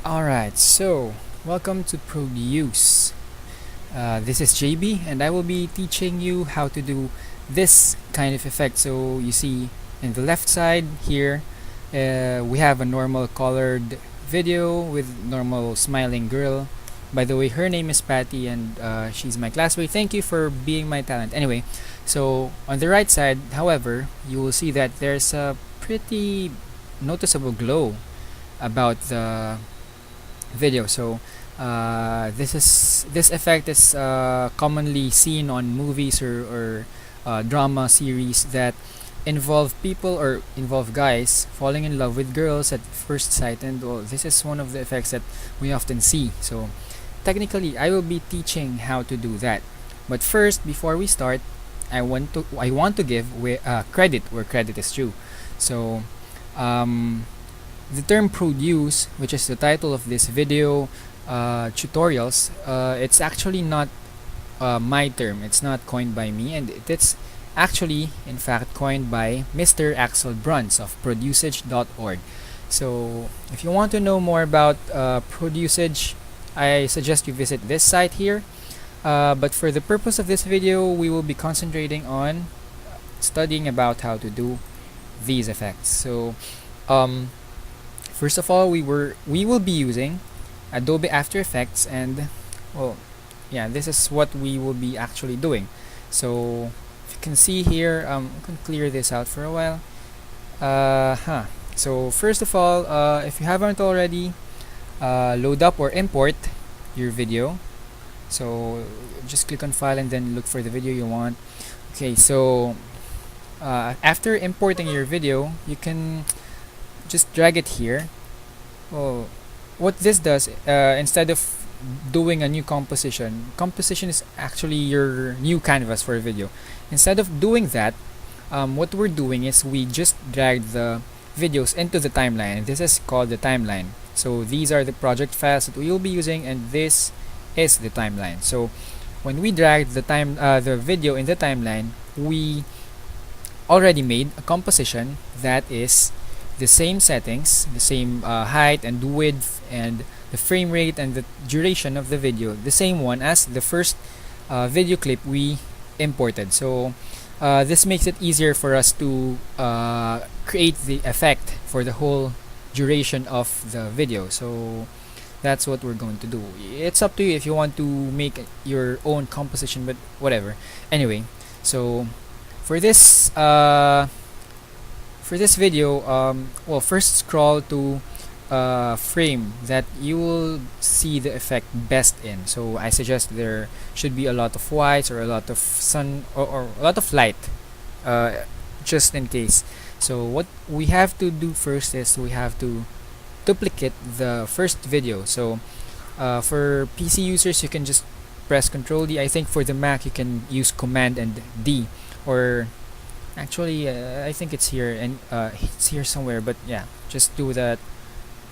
Alright, so welcome to ProdUse. This is JB, and I will be teaching you how to do this kind of effect. So you see in the left side here, we have a normal colored video with normal smiling girl. By the way, her name is Patty, and she's my classmate. Thank you for being my talent. Anyway, so on the right side, however, you will see that there's a pretty noticeable glow about the video. So this effect is commonly seen on movies or drama series that involve people or involve guys falling in love with girls at first sight, and well, this is one of the effects that we often see. So technically I will be teaching how to do that, but first, before we start, I want to give credit where credit is due. So the term ProdUse, which is the title of this video tutorials, it's actually not my term. It's not coined by me, and it's actually, in fact, coined by Mr. Axel Bruns of ProdUsage.org. So if you want to know more about ProdUsage, I suggest you visit this site here. But for the purpose of this video, we will be concentrating on studying about how to do these effects. So first of all, we will be using Adobe After Effects, and well, yeah, this is what we will be actually doing. So if you can see here, I can clear this out for a while. So first of all, if you haven't already, load up or import your video. So just click on File and then look for the video you want. Okay, so after importing your video, you can just drag it here. Well, what this does, instead of doing a new composition is actually your new canvas for a video. Instead of doing that, what we're doing is we just drag the videos into the timeline, and this is called the timeline. So these are the project files that we will be using, and this is the timeline. So when we drag the video in the timeline, we already made a composition that is the same settings, the same height and width and the frame rate and the duration of the video, the same one as the first video clip we imported. So this makes it easier for us to create the effect for the whole duration of the video. So that's what we're going to do. It's up to you if you want to make your own composition, but whatever. Anyway, so for this video, well, first scroll to frame that you will see the effect best in. So I suggest there should be a lot of whites or a lot of sun or a lot of light, just in case. So what we have to do first is we have to duplicate the first video. So for PC users, you can just press Ctrl D. I think for the Mac you can use Command and D, or actually I think it's here, and it's here somewhere, but yeah, just do that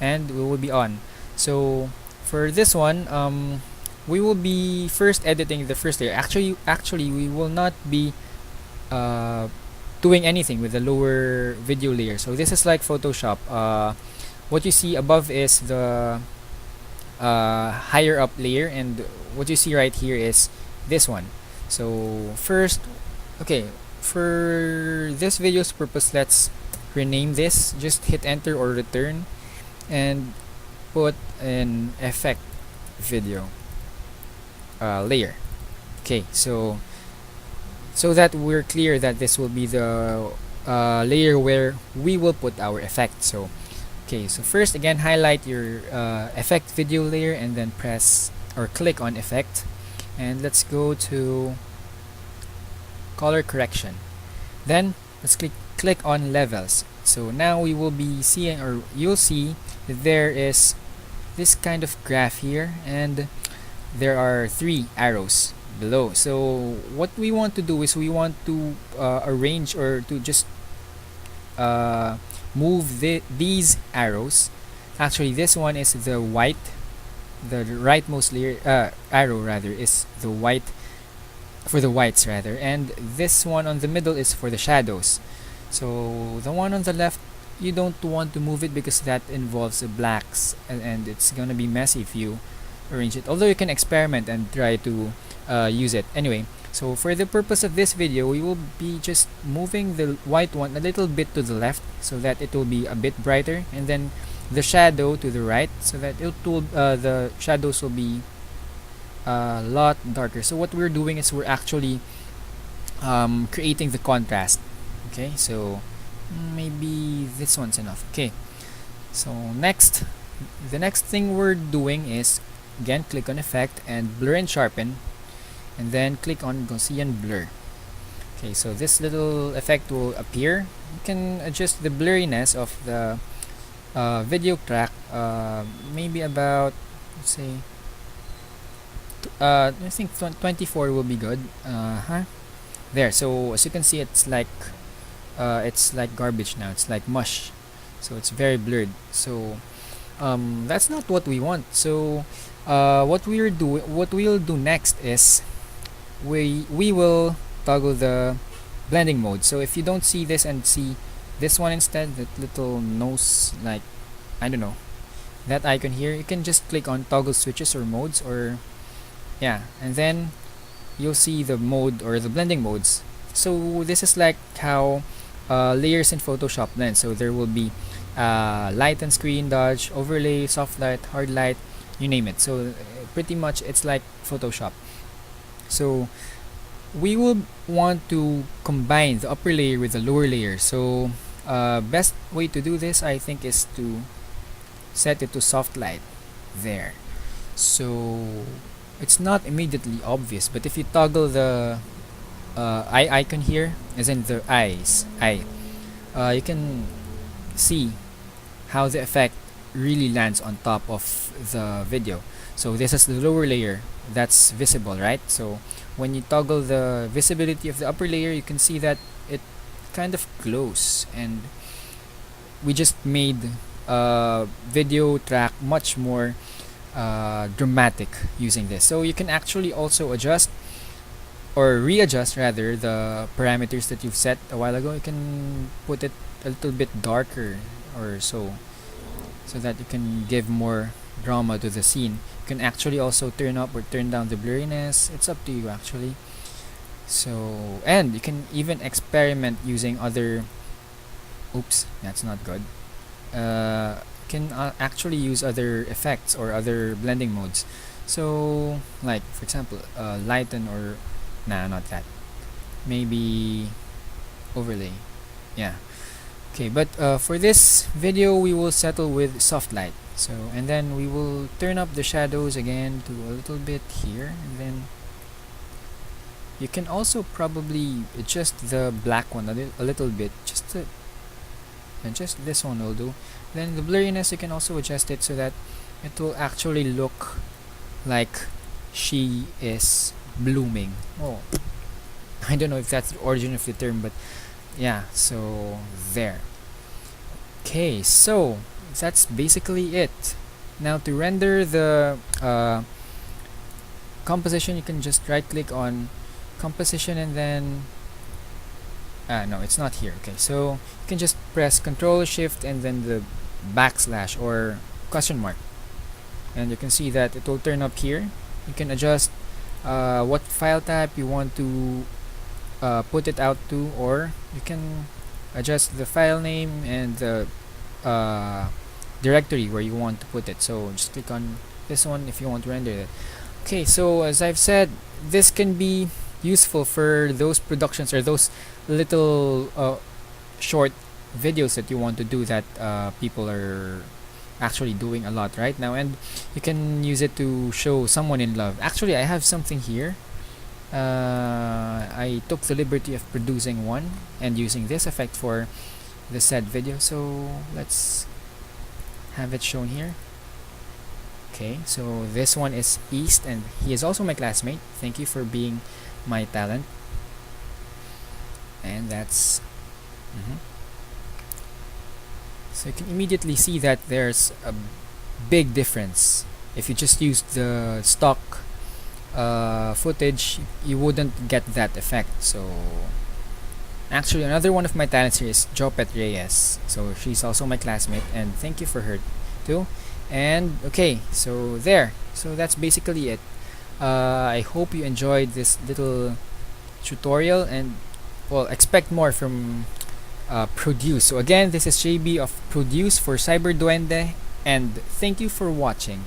and we will be on. So for this one, we will be first editing the first layer. Actually we will not be doing anything with the lower video layer. So this is like Photoshop. What you see above is the higher up layer, and what you see right here is this one. So first, okay, for this video's purpose, let's rename this. Just hit enter or return and put an effect video layer. Okay, so that we're clear that this will be the layer where we will put our effect. So okay, so first, again, highlight your effect video layer and then press or click on effect, and let's go to color correction. Then let's click on levels. So now we will be seeing, or you'll see that there is this kind of graph here, and there are 3 arrows below. So what we want to do is we want to arrange or to just move these arrows. Actually, this one is the white, the rightmost layer arrow rather is the white, for the whites rather, and this one on the middle is for the shadows. So the one on the left you don't want to move it because that involves the blacks, and it's gonna be messy if you arrange it, although you can experiment and try to use it anyway. So for the purpose of this video, we will be just moving the white one a little bit to the left so that it will be a bit brighter, and then the shadow to the right so that the shadows will be a lot darker. So what we're doing is we're actually creating the contrast. Okay, so maybe this one's enough. Okay, so the next thing we're doing is, again, click on effect and blur and sharpen, and then click on Gaussian blur. Okay, so this little effect will appear. You can adjust the blurriness of the video track, maybe about, let's say, I think 24 will be good. There, so as you can see, it's like garbage now. It's like mush, so it's very blurred. So that's not what we want. So what we'll do next is we will toggle the blending mode. So if you don't see this and see this one instead, that little nose, like, I don't know, that icon here, you can just click on toggle switches or modes, or yeah, and then you'll see the mode or the blending modes. So this is like how layers in Photoshop blend. So there will be light and screen, dodge, overlay, soft light, hard light, you name it. So pretty much it's like Photoshop. So we will want to combine the upper layer with the lower layer. So best way to do this, I think, is to set it to soft light there. So it's not immediately obvious, but if you toggle the eye icon here, as in the eye, you can see how the effect really lands on top of the video. So this is the lower layer that's visible, right? So when you toggle the visibility of the upper layer, you can see that it kind of glows, and we just made video track much more dramatic using this. So you can actually also adjust or readjust rather the parameters that you've set a while ago. You can put it a little bit darker or so that you can give more drama to the scene. You can actually also turn up or turn down the blurriness. It's up to you actually. So, and you can even experiment using other, oops, that's not good. Can actually use other effects or other blending modes. So like, for example, lighten, or not that, maybe overlay, yeah. Okay, but for this video we will settle with soft light. So, and then we will turn up the shadows again to a little bit here, and then you can also probably adjust the black one a little bit, and just this one will do. Then the blurriness, you can also adjust it so that it will actually look like she is blooming. Oh, I don't know if that's the origin of the term, but yeah, so there. Okay, so that's basically it. Now to render the composition, you can just right click on composition, and then no, it's not here. Okay, so you can just press Control Shift and then the backslash or question mark, and you can see that it will turn up here. You can adjust what file type you want to put it out to, or you can adjust the file name and the directory where you want to put it. So just click on this one if you want to render it. Okay, so as I've said, this can be useful for those productions or those little short videos that you want to do that people are actually doing a lot right now, and you can use it to show someone in love. Actually, I have something here. I took the liberty of producing one and using this effect for the said video, so let's have it shown here. Okay, so this one is East, and he is also my classmate. Thank you for being my talent. And that's so you can immediately see that there's a big difference. If you just used the stock footage, you wouldn't get that effect. So Actually, another one of my talents here is Jopet Reyes. So she's also my classmate, and thank you for her too. And okay, so there. So that's basically it. I hope you enjoyed this little tutorial, and well, expect more from ProdUse. So again, this is JB of ProdUse for CyberDwende, and thank you for watching.